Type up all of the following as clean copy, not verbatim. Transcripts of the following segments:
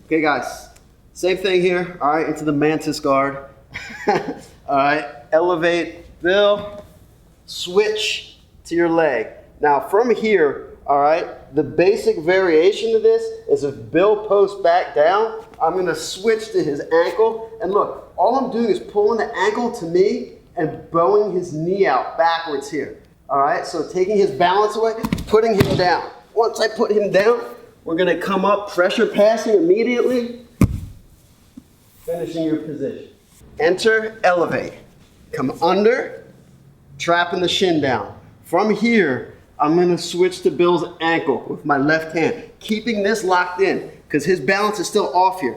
Okay, guys, same thing here. All right, into the Mantis guard. All right, elevate, Bill, switch to your leg. Now from here, all right, the basic variation of this is if Bill posts back down, I'm gonna switch to his ankle. And look, all I'm doing is pulling the ankle to me and bowing his knee out backwards here. All right, so taking his balance away, putting him down. Once I put him down, we're gonna come up, pressure passing immediately, finishing your position. Enter, elevate. Come under, trapping the shin down. From here, I'm gonna switch to Bill's ankle with my left hand, keeping this locked in because his balance is still off here.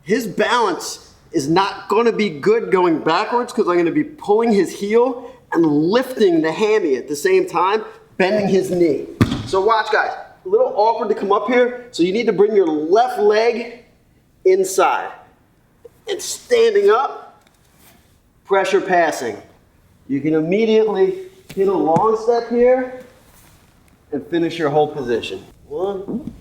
His balance is not gonna be good going backwards because I'm gonna be pulling his heel and lifting the hammy at the same time, bending his knee. So watch, guys, a little awkward to come up here, so you need to bring your left leg inside. And standing up, pressure passing. You can immediately hit a long step here and finish your whole position. 1,